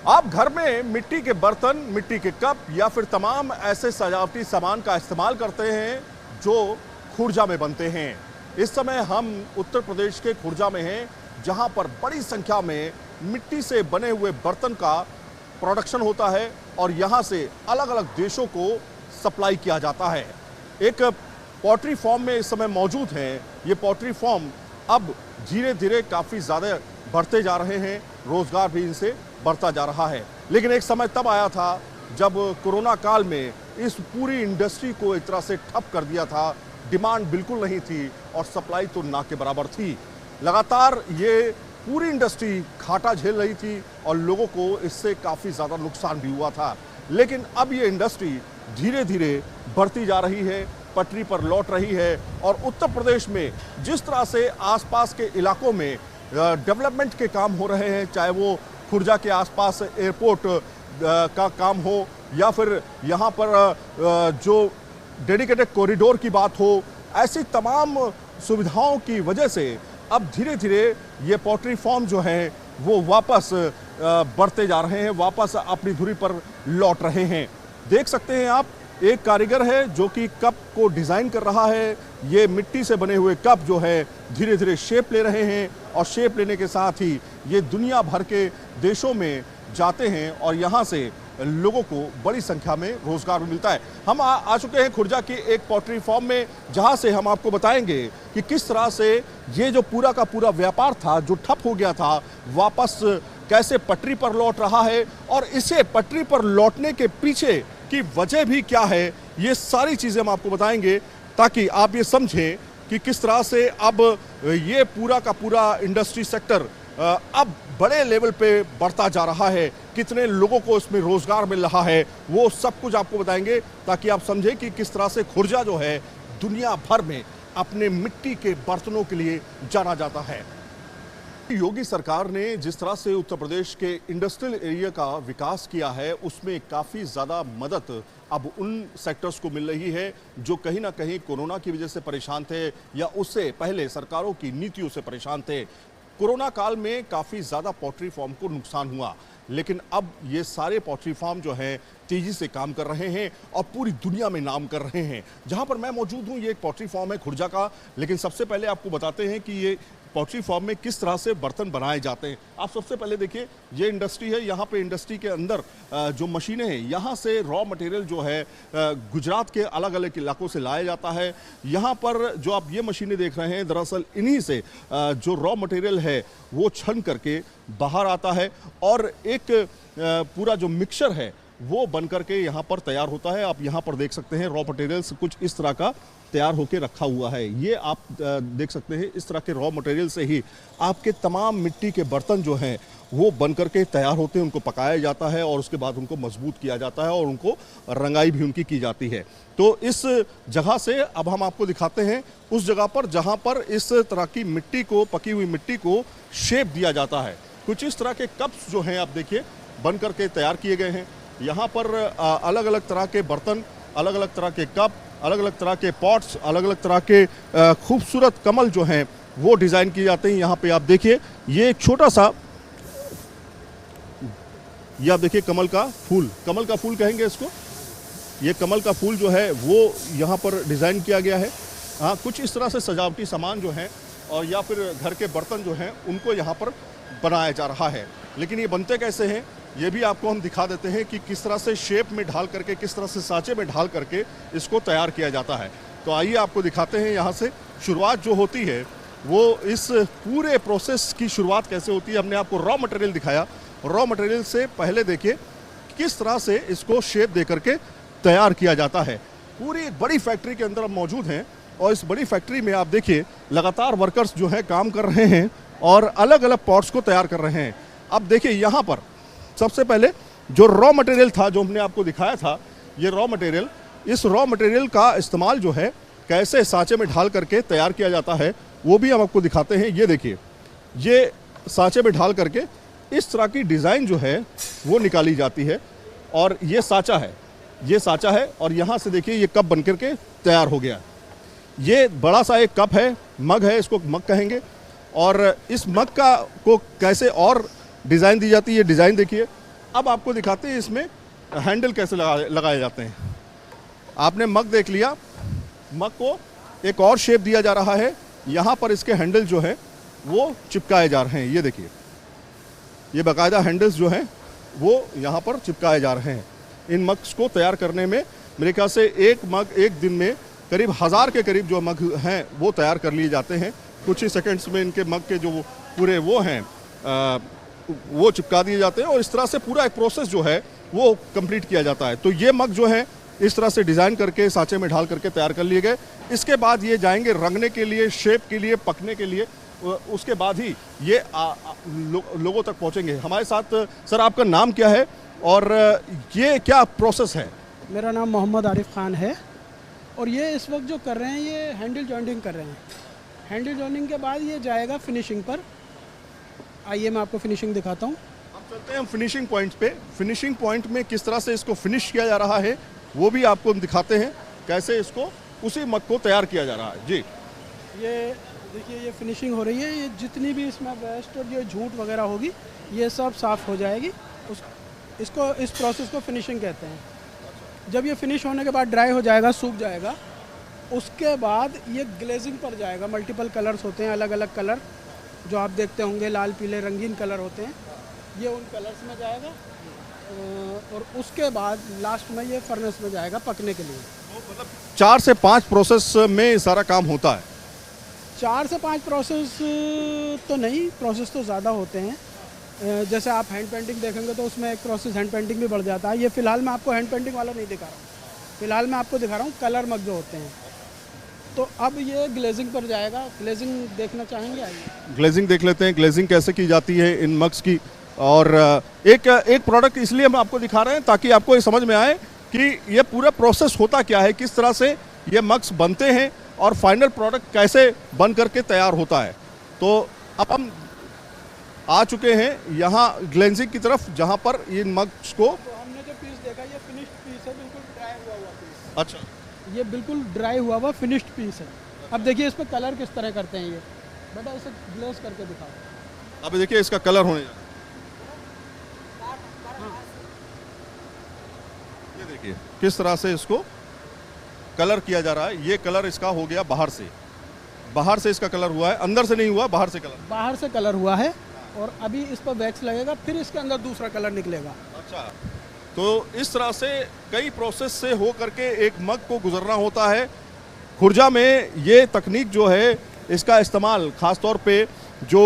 आप घर में मिट्टी के बर्तन, मिट्टी के कप या फिर तमाम ऐसे सजावटी सामान का इस्तेमाल करते हैं जो खुर्जा में बनते हैं। इस समय हम उत्तर प्रदेश के खुर्जा में हैं, जहां पर बड़ी संख्या में मिट्टी से बने हुए बर्तन का प्रोडक्शन होता है और यहां से अलग अलग देशों को सप्लाई किया जाता है। एक पॉटरी फॉर्म में इस समय मौजूद हैं। ये पॉटरी फॉर्म अब धीरे धीरे काफ़ी ज़्यादा बढ़ते जा रहे हैं, रोजगार भी इनसे बढ़ता जा रहा है। लेकिन एक समय तब आया था जब कोरोना काल में इस पूरी इंडस्ट्री को एक तरह से ठप कर दिया था। डिमांड बिल्कुल नहीं थी और सप्लाई तो ना के बराबर थी। लगातार ये पूरी इंडस्ट्री घाटा झेल रही थी और लोगों को इससे काफ़ी ज़्यादा नुकसान भी हुआ था। लेकिन अब ये इंडस्ट्री धीरे धीरे बढ़ती जा रही है, पटरी पर लौट रही है और उत्तर प्रदेश में जिस तरह से आसपास के इलाकों में डेवलपमेंट के काम हो रहे हैं, चाहे वो खुर्जा के आसपास एयरपोर्ट का काम हो या फिर यहाँ पर जो डेडिकेटेड कॉरिडोर की बात हो, ऐसी तमाम सुविधाओं की वजह से अब धीरे धीरे ये पॉटरी फॉर्म जो है वो वापस बढ़ते जा रहे हैं, वापस अपनी धुरी पर लौट रहे हैं। देख सकते हैं आप, एक कारीगर है जो कि कप को डिज़ाइन कर रहा है। ये मिट्टी से बने हुए कप जो है धीरे धीरे शेप ले रहे हैं और शेप लेने के साथ ही ये दुनिया भर के देशों में जाते हैं और यहाँ से लोगों को बड़ी संख्या में रोजगार भी मिलता है। हम आ चुके हैं खुर्जा की एक पॉटरी फॉर्म में, जहाँ से हम आपको बताएंगे कि किस तरह से ये जो पूरा का पूरा व्यापार था जो ठप हो गया था, वापस कैसे पटरी पर लौट रहा है और इसे पटरी पर लौटने के पीछे की वजह भी क्या है। ये सारी चीज़ें हम आपको बताएंगे ताकि आप ये समझें कि किस तरह से अब ये पूरा का पूरा इंडस्ट्री सेक्टर अब बड़े लेवल पे बढ़ता जा रहा है, कितने लोगों को इसमें रोजगार मिल रहा है, वो सब कुछ आपको बताएंगे ताकि आप समझें कि किस तरह से खुर्जा जो है दुनिया भर में अपने मिट्टी के बर्तनों के लिए जाना जाता है। योगी सरकार ने जिस तरह से उत्तर प्रदेश के इंडस्ट्रियल एरिया का विकास किया है, उसमें काफ़ी ज़्यादा मदद अब उन सेक्टर्स को मिल रही है जो कहीं ना कहीं कोरोना की वजह से परेशान थे या उससे पहले सरकारों की नीतियों से परेशान थे। कोरोना काल में काफ़ी ज़्यादा पॉटरी फार्म को नुकसान हुआ, लेकिन अब ये सारे पॉटरी फार्म जो हैं तेज़ी से काम कर रहे हैं और पूरी दुनिया में नाम कर रहे हैं। जहां पर मैं मौजूद हूं, ये एक पॉटरी फार्म है खुर्जा का। लेकिन सबसे पहले आपको बताते हैं कि ये पॉटरी फार्म में किस तरह से बर्तन बनाए जाते हैं। आप सबसे पहले देखिए, ये इंडस्ट्री है। यहाँ पे इंडस्ट्री के अंदर जो मशीनें हैं, यहाँ से रॉ मटेरियल जो है गुजरात के अलग अलग इलाकों से लाया जाता है। यहाँ पर जो आप ये मशीनें देख रहे हैं, दरअसल इन्हीं से जो रॉ मटेरियल है वो छन करके बाहर आता है और एक पूरा जो मिक्सचर है वो बन करके यहाँ पर तैयार होता है। आप यहाँ पर देख सकते हैं रॉ मटेरियल्स कुछ इस तरह का तैयार होकर रखा हुआ है। ये आप देख सकते हैं, इस तरह के रॉ मटेरियल से ही आपके तमाम मिट्टी के बर्तन जो हैं वो बन करके तैयार होते हैं। उनको पकाया जाता है और उसके बाद उनको मजबूत किया जाता है और उनको रंगाई भी उनकी की जाती है। तो इस जगह से अब हम आपको दिखाते हैं उस जगह पर जहाँ पर इस तरह की मिट्टी को, पकी हुई मिट्टी को शेप दिया जाता है। कुछ इस तरह के कप्स जो हैं आप देखिए बन करके तैयार किए गए हैं। यहाँ पर अलग अलग तरह के बर्तन, अलग अलग तरह के कप, अलग अलग तरह के पॉट्स, अलग अलग तरह के खूबसूरत कमल जो हैं वो डिज़ाइन किए जाते हैं। यहाँ पे आप देखिए, ये एक छोटा सा, ये आप देखिए कमल का फूल कहेंगे इसको। ये कमल का फूल जो है वो यहाँ पर डिज़ाइन किया गया है। हाँ, कुछ इस तरह से सजावटी सामान जो हैं और या फिर घर के बर्तन जो हैं उनको यहाँ पर बनाया जा रहा है। लेकिन ये बनते कैसे हैं ये भी आपको हम दिखा देते हैं कि किस तरह से शेप में ढाल करके, किस तरह से सांचे में ढाल करके इसको तैयार किया जाता है। तो आइए आपको दिखाते हैं यहाँ से शुरुआत जो होती है वो इस पूरे प्रोसेस की शुरुआत कैसे होती है। हमने आपको रॉ मटेरियल दिखाया, रॉ मटेरियल से पहले देखिए किस तरह से इसको शेप दे करके तैयार किया जाता है। पूरी एक बड़ी फैक्ट्री के अंदर हम मौजूद हैं और इस बड़ी फैक्ट्री में आप देखिए लगातार वर्कर्स जो हैं काम कर रहे हैं और अलग अलग पॉट्स को तैयार कर रहे हैं। अब देखिए यहाँ पर सबसे पहले जो रॉ मटेरियल था जो हमने आपको दिखाया था, ये रॉ मटेरियल, इस रॉ मटेरियल का इस्तेमाल जो है कैसे सांचे में ढाल करके तैयार किया जाता है वो भी हम आपको दिखाते हैं। ये देखिए, ये सांचे में ढाल करके इस तरह की डिज़ाइन जो है वो निकाली जाती है और ये सांचा है और यहाँ से देखिए ये कप बन करके तैयार हो गया। ये बड़ा सा एक कप है, मग है, इसको मग कहेंगे। और इस मग का को कैसे और डिज़ाइन दी जाती है, डिज़ाइन देखिए, अब आपको दिखाते हैं इसमें हैंडल कैसे लगाए जाते हैं। आपने मग देख लिया, मग को एक और शेप दिया जा रहा है। यहाँ पर इसके हैंडल जो है वो चिपकाए जा रहे हैं। ये देखिए, ये बाकायदा हैंडल्स जो हैं वो यहाँ पर चिपकाए जा रहे हैं। इन मग्स को तैयार करने में मेरे ख्याल से एक मग एक दिन में करीब 1000 के करीब जो मग हैं वो तैयार कर लिए जाते हैं। कुछ ही सेकंड्स में इनके मग के जो पूरे वो हैं वो चिपका दिए जाते हैं और इस तरह से पूरा एक प्रोसेस जो है वो कंप्लीट किया जाता है। तो ये मग जो है इस तरह से डिज़ाइन करके सांचे में ढाल करके तैयार कर लिए गए। इसके बाद ये जाएंगे रंगने के लिए, शेप के लिए, पकने के लिए। उसके बाद ही ये लोगों तक पहुंचेंगे। हमारे साथ सर आपका नाम क्या है और ये क्या प्रोसेस है? मेरा नाम मोहम्मद आरिफ खान है और ये इस वक्त जो कर रहे हैं ये हैंडल जॉइंटिंग कर रहे हैं। हैंडल जॉइंटिंग के बाद ये जाएगा फिनिशिंग पर। आइए मैं आपको फिनिशिंग दिखाता हूँ। अब चलते हैं फिनिशिंग पॉइंट पे। फिनिशिंग पॉइंट में किस तरह से इसको फिनिश किया जा रहा है वो भी आपको हम दिखाते हैं, कैसे इसको उसी मग को तैयार किया जा रहा है। जी, ये देखिए, ये फिनिशिंग हो रही है। ये जितनी भी इसमें वेस्ट और जो झूठ वगैरह होगी ये सब साफ़ हो जाएगी। इस प्रोसेस को फिनिशिंग कहते हैं। जब ये फिनिश होने के बाद ड्राई हो जाएगा, सूख जाएगा, उसके बाद ये ग्लेजिंग पर जाएगा। मल्टीपल कलर्स होते हैं, अलग अलग कलर जो आप देखते होंगे, लाल पीले रंगीन कलर होते हैं, ये उन कलर्स में जाएगा और उसके बाद लास्ट में ये फर्नेस में जाएगा पकने के लिए। मतलब 4 से 5 प्रोसेस में सारा काम होता है। 4 से 5 प्रोसेस तो नहीं, प्रोसेस तो ज़्यादा होते हैं। जैसे आप हैंड पेंटिंग देखेंगे तो उसमें एक प्रोसेस हैंड पेंटिंग भी बढ़ जाता है। ये फ़िलहाल मैं आपको हैंड पेंटिंग वाला नहीं दिखा रहा हूँ, फ़िलहाल मैं आपको दिखा रहा हूँ कलर मग जो होते हैं। तो अब ये ग्लेजिंग पर जाएगा। ग्लेजिंग देखना चाहेंगे? आइए ग्लेजिंग देख लेते हैं, ग्लेजिंग कैसे की जाती है इन मग्स की। और एक प्रोडक्ट इसलिए हम आपको दिखा रहे हैं ताकि आपको ये समझ में आए कि ये पूरा प्रोसेस होता क्या है, किस तरह से ये मग्स बनते हैं और फाइनल प्रोडक्ट कैसे बन करके तैयार होता है। तो अब हम आ चुके हैं यहाँ ग्लेजिंग की तरफ, जहाँ पर इन मग्स को तो हमने जो पीस देखा ये फिनिश्ड पीस है, बिल्कुल ड्राई हुआ पीस। अच्छा, ये बिल्कुल ड्राई हुआ फिनिश्ड पीस है। अब देखिए इस पर कलर किस तरह करते हैं। ये बेटा इसे ग्लेज करके दिखाओ। अब देखिए इसका कलर होने, ये देखिए किस तरह से इसको कलर किया जा रहा है। ये कलर इसका हो गया बाहर से इसका कलर हुआ है, अंदर से नहीं हुआ, बाहर से कलर हुआ है। और अभी इस पर वैक्स लगेगा, फिर इसके अंदर दूसरा कलर निकलेगा। अच्छा, तो इस तरह से कई प्रोसेस से हो करके एक मग को गुजरना होता है। खुर्जा में ये तकनीक जो है इसका इस्तेमाल खासतौर पे जो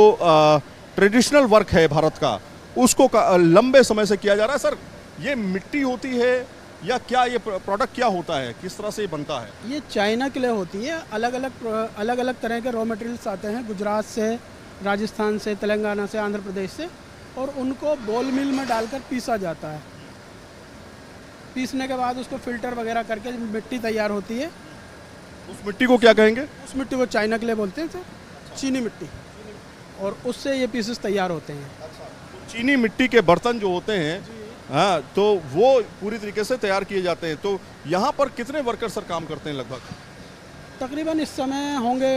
ट्रेडिशनल वर्क है भारत का, उसको लंबे समय से किया जा रहा है। सर, ये मिट्टी होती है या क्या ये प्रोडक्ट क्या होता है, किस तरह से ये बनता है? ये चाइना क्ले होती है। अलग अलग तरह के रॉ मटेरियल्स आते हैं गुजरात से, राजस्थान से, तेलंगाना से, आंध्र प्रदेश से, और उनको बॉल मिल में डालकर पीसा जाता है। पीसने के बाद उसको फिल्टर वगैरह करके मिट्टी तैयार होती है। उस मिट्टी को क्या कहेंगे? उस मिट्टी को चाइना क्ले बोलते हैं सर, चीनी मिट्टी, और उससे ये पीसेस तैयार होते हैं। तो चीनी मिट्टी के बर्तन जो होते हैं, हाँ, तो वो पूरी तरीके से तैयार किए जाते हैं। तो यहाँ पर कितने वर्कर सर काम करते हैं? लगभग तकरीबन इस समय होंगे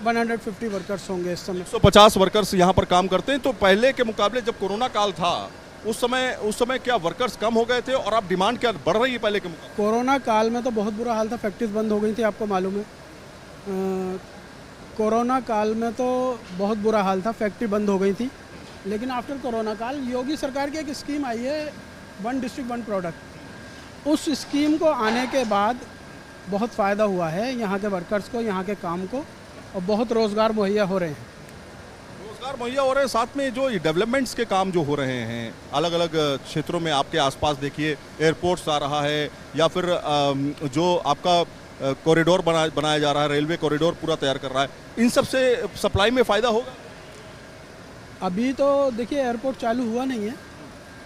150 वर्कर्स होंगे इस समय। 150 वर्कर्स यहाँ पर काम करते हैं। तो पहले के मुकाबले जब कोरोना काल था उस समय क्या वर्कर्स कम हो गए थे और अब डिमांड क्या बढ़ रही है पहले के मुकाबले? कोरोना काल में तो बहुत बुरा हाल था, फैक्ट्रीज बंद हो गई थी, आपको मालूम है। कोरोना काल में तो बहुत बुरा हाल था, फैक्ट्री बंद हो गई थी। लेकिन आफ्टर कोरोना काल योगी सरकार की एक स्कीम आई है, 1 डिस्ट्रिक्ट 1 प्रोडक्ट। उस स्कीम को आने के बाद बहुत फ़ायदा हुआ है यहाँ के वर्कर्स को, यहाँ के काम को, और बहुत रोज़गार मुहैया हो रहे हैं। रोज़गार मुहैया हो रहे हैं, साथ में जो डेवलपमेंट्स के काम जो हो रहे हैं अलग अलग क्षेत्रों में, आपके आसपास देखिए एयरपोर्ट्स आ रहा है, या फिर जो आपका कॉरिडोर बनाया जा रहा है, रेलवे कॉरिडोर पूरा तैयार कर रहा है, इन सब से सप्लाई में फ़ायदा होगा? अभी तो देखिए एयरपोर्ट चालू हुआ नहीं है,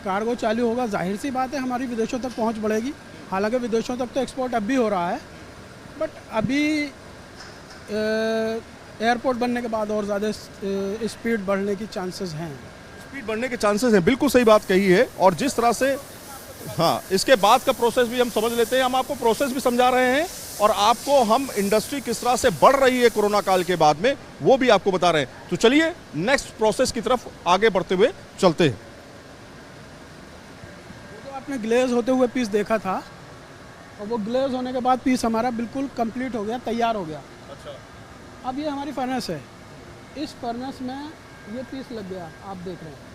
कार्गो चालू होगा, जाहिर सी बात है हमारी विदेशों तक पहुंच बढ़ेगी। हालांकि विदेशों तक तो एक्सपोर्ट अब भी हो रहा है, बट अभी एयरपोर्ट बनने के बाद और ज़्यादा स्पीड बढ़ने की चांसेस हैं। स्पीड बढ़ने के चांसेस हैं, बिल्कुल सही बात कही है। और जिस तरह से, हाँ, इसके बाद का प्रोसेस भी हम समझ लेते हैं। हम आपको प्रोसेस भी समझा रहे हैं और आपको हम इंडस्ट्री किस तरह से बढ़ रही है कोरोना काल के बाद में वो भी आपको बता रहे हैं। तो चलिए नेक्स्ट प्रोसेस की तरफ आगे बढ़ते हुए चलते हैं। आपने ग्लेज होते हुए पीस देखा था, और वो ग्लेज होने के बाद पीस हमारा बिल्कुल कंप्लीट हो गया, तैयार हो गया। अच्छा। अब ये हमारी फर्नेस है, इस फर्नेस में ये पीस लग गया, आप देख रहे हैं।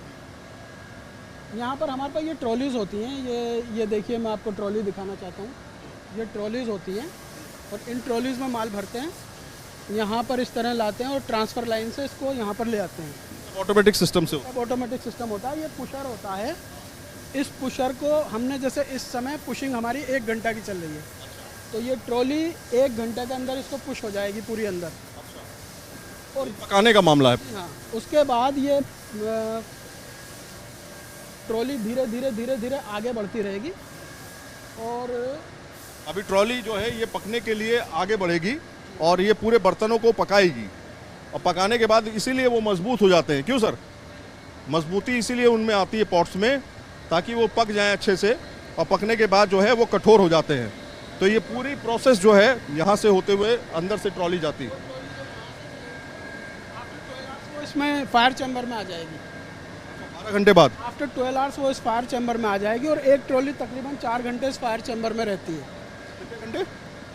यहाँ पर हमारे पास ये ट्रॉलीज़ होती हैं, ये देखिए, मैं आपको ट्रॉली दिखाना चाहता हूँ। ये ट्रॉलीज़ होती हैं और इन ट्रॉलीज़ में माल भरते हैं, यहाँ पर इस तरह लाते हैं और ट्रांसफ़र लाइन से इसको यहाँ पर ले आते हैं। ऑटोमेटिक सिस्टम से अब ऑटोमेटिक सिस्टम होता है, ये पुशर होता है। इस पुशर को हमने, जैसे इस समय पुशिंग हमारी 1 घंटा की चल रही है, तो ये ट्रॉली 1 घंटे के अंदर इसको पुश हो जाएगी पूरी अंदर। और पकाने का मामला है। हाँ, उसके बाद ये ट्रॉली धीरे धीरे धीरे धीरे आगे बढ़ती रहेगी। और अभी ट्रॉली जो है ये पकने के लिए आगे बढ़ेगी और ये पूरे बर्तनों को पकाएगी, और पकाने के बाद इसीलिए वो मजबूत हो जाते हैं। क्यों सर? मजबूती इसीलिए उनमें आती है पॉट्स में, ताकि वो पक जाएं अच्छे से, और पकने के बाद जो है वो कठोर हो जाते हैं। तो ये पूरी प्रोसेस जो है यहाँ से होते हुए अंदर से ट्रॉली जाती है। वो इसमें फायर चैम्बर में आ जाएगी 12 घंटे बाद। आफ्टर 12 आवर्स वो इस फायर चैम्बर में आ जाएगी। और एक ट्रॉली तकरीबन 4 घंटे इस फायर चैम्बर में रहती है। कितने घंटे?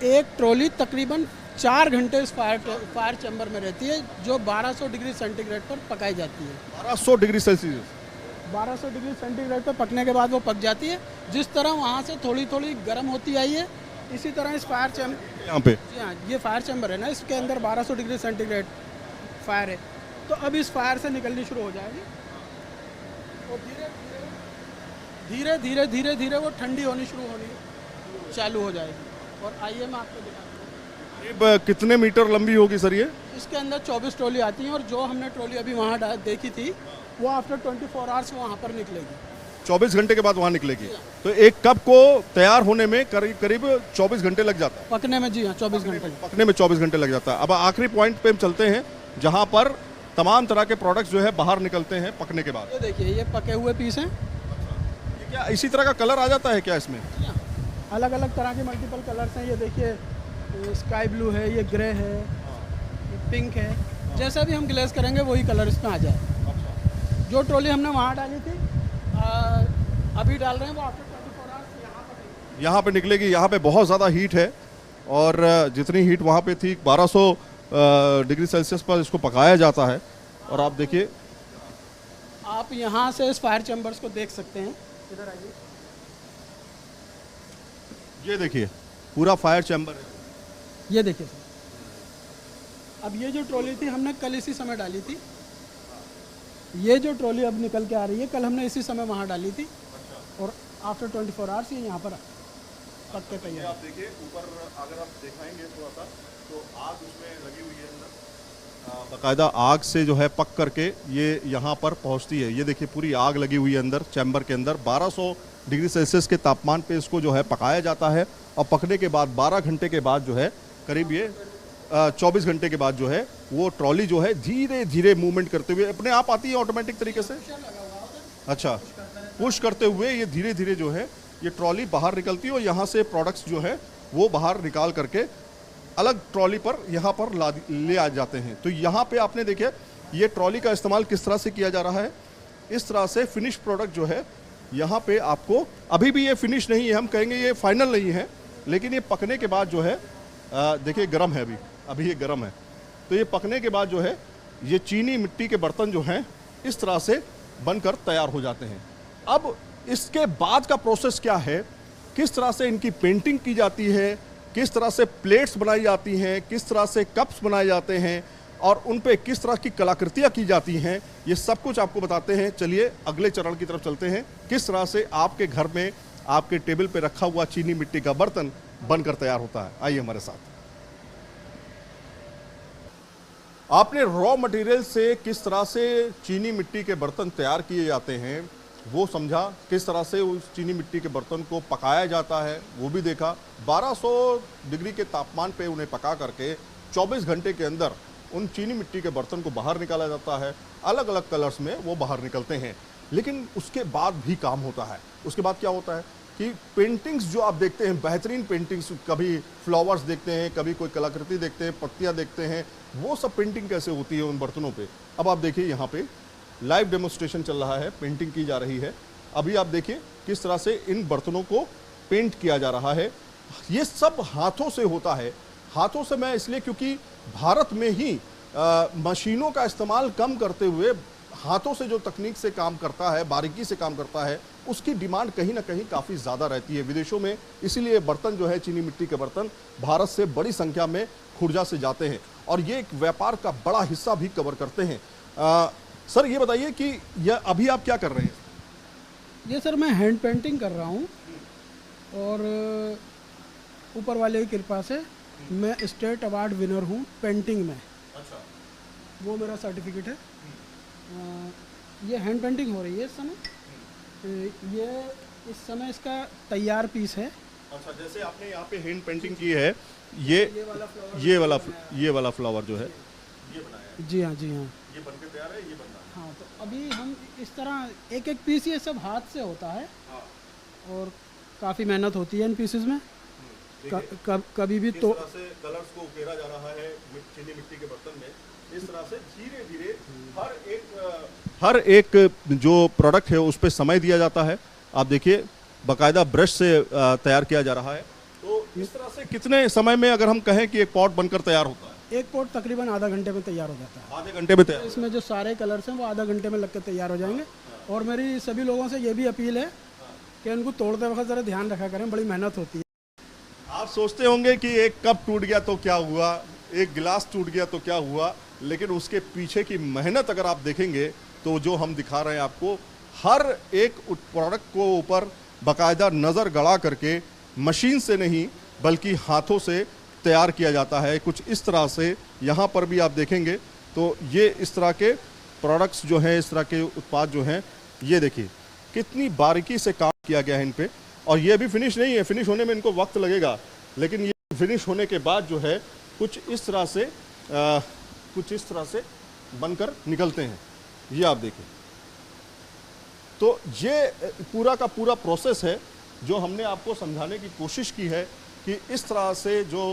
एक ट्रॉली तकरीबन 4 घंटे इस फायर चैम्बर में रहती है, जो 1200 डिग्री सेंटीग्रेड पर पकाई जाती है। 1200 डिग्री सेल्सियस। 1200 डिग्री सेंटीग्रेड पर पकने के बाद वो पक जाती है। जिस तरह वहाँ से थोड़ी थोड़ी गर्म होती आई है, इसी तरह इस फायर चैम्बर, यहाँ पे जी हाँ, ये फायर चैम्बर है ना, इसके अंदर 1200 डिग्री सेंटीग्रेड फायर है। तो अब इस फायर से निकलनी शुरू हो जाएगी, और धीरे धीरे धीरे धीरे वो ठंडी होनी शुरू होनी चालू हो जाएगी। और आइए मैं आपको दिखाता हूँ। करीब कितने मीटर लंबी होगी सर ये? इसके अंदर 24 ट्रॉली आती हैं, और जो हमने ट्रॉली अभी वहाँ देखी थी, वो आफ्टर 24 आवर्स वहाँ पर निकलेगी। 24 घंटे के बाद वहाँ निकलेगी। तो एक कप को तैयार होने में करीब करीब 24 घंटे लग जाता है। पकने में, जी हाँ, 24 घंटे। पकने में 24 घंटे लग जाता है। अब आखिरी पॉइंट पे हम चलते हैं, जहाँ पर तमाम तरह के प्रोडक्ट्स जो है बाहर निकलते हैं पकने के बाद। ये देखिए, ये पके हुए पीस हैं। ये क्या इसी तरह का कलर आ जाता है क्या इसमें? अलग अलग तरह के मल्टीपल कलर्स हैं। ये देखिए, स्काई ब्लू है, ये ग्रे है, ये पिंक है। जैसा भी हम ग्लेज करेंगे वही कलर इसमें आ जाए। जो ट्रॉली हमने वहाँ डाली थी, अभी डाल रहे हैं, वो आफ्टर 24 आवर्स यहाँ पे निकलेगी। यहाँ पे बहुत ज़्यादा हीट है, और जितनी हीट वहाँ पे थी 1200 डिग्री सेल्सियस पर इसको पकाया जाता है। और आप देखिए, आप यहाँ से इस फायर चैम्बर्स को देख सकते हैं। इधर आइए, ये देखिए पूरा फायर चैम्बर है। ये देखिए सर, अब ये जो ट्रॉली थी हमने कल इसी समय डाली थी। ये जो ट्रॉली अब निकल के आ रही है, कल हमने इसी समय वहाँ डाली थी, और आफ्टर 24 आवर्स ये यहाँ पर पक के तैयार। आप देखिए ऊपर अगर आप दिखाएंगे थोड़ा सा, तो आग उसमें लगी हुई है अंदर, बाकायदा आग से जो है पक करके ये यहाँ पर पहुँचती है। ये देखिए पूरी आग लगी हुई है अंदर चैम्बर के अंदर। 1200 डिग्री सेल्सियस के तापमान पे इसको जो है पकाया जाता है, और पकने के बाद 12 घंटे के बाद जो है, करीब ये 24 घंटे के बाद जो है, वो ट्रॉली जो है धीरे धीरे मूवमेंट करते हुए अपने आप आती है ऑटोमेटिक तरीके से। अच्छा, पुश करते हुए ये धीरे धीरे जो है ये ट्रॉली बाहर निकलती है, और यहाँ से प्रोडक्ट्स जो है वो बाहर निकाल करके अलग ट्रॉली पर यहाँ पर ले आ जाते हैं। तो यहाँ पे आपने देखे ये ट्रॉली का इस्तेमाल किस तरह से किया जा रहा है। इस तरह से फिनिश प्रोडक्ट जो है यहाँ पे आपको, अभी भी ये फिनिश नहीं है, हम कहेंगे ये फाइनल नहीं है, लेकिन ये पकने के बाद जो है, देखिए गर्म है अभी ये गर्म है। तो ये पकने के बाद जो है ये चीनी मिट्टी के बर्तन जो हैं इस तरह से बनकर तैयार हो जाते हैं। अब इसके बाद का प्रोसेस क्या है, किस तरह से इनकी पेंटिंग की जाती है, किस तरह से प्लेट्स बनाई जाती हैं, किस तरह से कप्स बनाए जाते हैं, और उन पे किस तरह की कलाकृतियाँ की जाती हैं, ये सब कुछ आपको बताते हैं। चलिए अगले चरण की तरफ चलते हैं, किस तरह से आपके घर में आपके टेबल पे रखा हुआ चीनी मिट्टी का बर्तन बनकर तैयार होता है। आइए हमारे साथ। आपने रॉ मटेरियल से किस तरह से चीनी मिट्टी के बर्तन तैयार किए जाते हैं वो समझा, किस तरह से उस चीनी मिट्टी के बर्तन को पकाया जाता है वो भी देखा। 1200 डिग्री के तापमान पे उन्हें पका करके 24 घंटे के अंदर उन चीनी मिट्टी के बर्तन को बाहर निकाला जाता है। अलग अलग कलर्स में वो बाहर निकलते हैं, लेकिन उसके बाद भी काम होता है। उसके बाद क्या होता है कि पेंटिंग्स जो आप देखते हैं, बेहतरीन पेंटिंग्स, कभी फ्लावर्स देखते हैं, कभी कोई कलाकृति देखते हैं, पत्तियां देखते हैं, वो सब पेंटिंग कैसे होती है उन बर्तनों पे। अब आप देखिए यहाँ पे लाइव डेमोन्स्ट्रेशन चल रहा है, पेंटिंग की जा रही है। अभी आप देखिए किस तरह से इन बर्तनों को पेंट किया जा रहा है। ये सब हाथों से होता है। हाथों से मैं इसलिए क्योंकि भारत में ही मशीनों का इस्तेमाल कम करते हुए हाथों से जो तकनीक से काम करता है, बारीकी से काम करता है, उसकी डिमांड कहीं ना कहीं काफ़ी ज़्यादा रहती है विदेशों में। इसीलिए बर्तन जो है, चीनी मिट्टी के बर्तन भारत से बड़ी संख्या में खुर्जा से जाते हैं और ये एक व्यापार का बड़ा हिस्सा भी कवर करते हैं। सर ये बताइए कि यह अभी आप क्या कर रहे हैं? ये सर मैं हैंड पेंटिंग कर रहा हूँ और ऊपर वाले की कृपा से मैं स्टेट अवार्ड विनर हूँ पेंटिंग में। अच्छा, वो मेरा सर्टिफिकेट है। ये हैंड पेंटिंग हो रही है इस समय। ये इस समय इसका तैयार पीस है। अच्छा, जैसे आपने यहाँ पे हैंड पेंटिंग की है, ये वाला फ्लावर ये वाला फ्लावर जो है ये बनाया है। जी हाँ, जी हाँ। ये बनके तैयार है, ये बन रहा है। हाँ, तो अभी हम इस तरह एक एक पीस ये सब हाथ से होता है हाँ। और काफ़ी मेहनत होती है इन पीसेस में। कभी भी इस तो तरह से कलर्स को उकेरा जा रहा है चीनी मिट्टी के बर्तन में। इस तरह से धीरे धीरे हर एक जो प्रोडक्ट है उस पर समय दिया जाता है। आप देखिए बाकायदा ब्रश से तैयार किया जा रहा है। तो इस तरह से कितने समय में अगर हम कहें कि एक पॉट बनकर तैयार होता है? एक पॉट तकरीबन आधा घंटे में तैयार हो जाता है। आधे घंटे में तैयार। इसमें जो सारे कलर्स हैं वो आधा घंटे में लग के तैयार हो जाएंगे। और मेरी सभी लोगों से ये भी अपील है कि उनको तोड़ते वक्त ज़रा ध्यान रखा करें, बड़ी मेहनत होती है। आप सोचते होंगे कि एक कप टूट गया तो क्या हुआ, एक गिलास टूट गया तो क्या हुआ, लेकिन उसके पीछे की मेहनत अगर आप देखेंगे तो जो हम दिखा रहे हैं आपको, हर एक प्रोडक्ट को ऊपर बाकायदा नज़र गड़ा करके मशीन से नहीं बल्कि हाथों से तैयार किया जाता है। कुछ इस तरह से यहाँ पर भी आप देखेंगे तो ये इस तरह के प्रोडक्ट्स जो हैं, इस तरह के उत्पाद जो हैं, ये देखिए कितनी बारीकी से काम किया गया है इन पे। और ये अभी फिनिश नहीं है, फिनिश होने में इनको वक्त लगेगा, लेकिन ये फिनिश होने के बाद जो है कुछ इस तरह से बनकर निकलते हैं। ये आप देखिए, तो ये पूरा का पूरा प्रोसेस है जो हमने आपको समझाने की कोशिश की है कि इस तरह से जो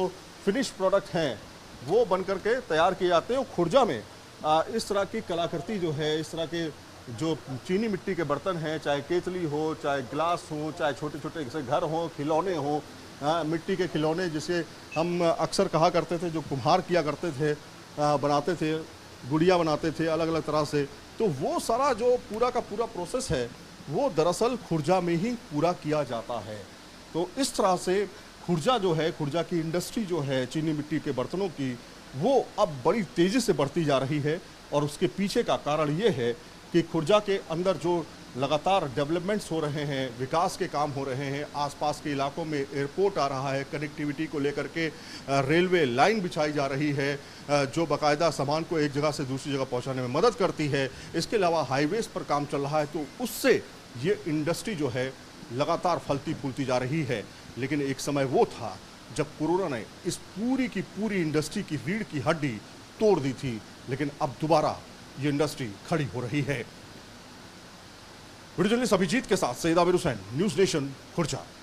फिनिश प्रोडक्ट हैं वो बनकर के तैयार किए जाते हैं। खुर्जा में इस तरह की कलाकृति जो है, इस तरह के जो चीनी मिट्टी के बर्तन हैं, चाहे केतली हो, चाहे गिलास हो, चाहे छोटे छोटे जैसे घर हो, खिलौने हो, मिट्टी के खिलौने जिसे हम अक्सर कहा करते थे, जो कुम्हार किया करते थे, बनाते थे, गुड़िया बनाते थे अलग अलग तरह से, तो वो सारा जो पूरा का पूरा प्रोसेस है वो दरअसल खुर्जा में ही पूरा किया जाता है। तो इस तरह से खुर्जा जो है, खुर्जा की इंडस्ट्री जो है चीनी मिट्टी के बर्तनों की, वो अब बड़ी तेज़ी से बढ़ती जा रही है। और उसके पीछे का कारण ये है कि खुर्जा के अंदर जो लगातार डेवलपमेंट्स हो रहे हैं, विकास के काम हो रहे हैं, आसपास के इलाकों में एयरपोर्ट आ रहा है, कनेक्टिविटी को लेकर के रेलवे लाइन बिछाई जा रही है जो बाकायदा सामान को एक जगह से दूसरी जगह पहुंचाने में मदद करती है। इसके अलावा हाईवेज़ पर काम चल रहा है, तो उससे ये इंडस्ट्री जो है लगातार फलती फूलती जा रही है। लेकिन एक समय वो था जब कोरोना ने इस पूरी की पूरी इंडस्ट्री की रीढ़ की हड्डी तोड़ दी थी, लेकिन अब दोबारा ये इंडस्ट्री खड़ी हो रही है। वीडियो जर्नलिस्ट अभिजीत के साथ सईद आबिर हुसैन, न्यूज़ नेशन, खुर्जा।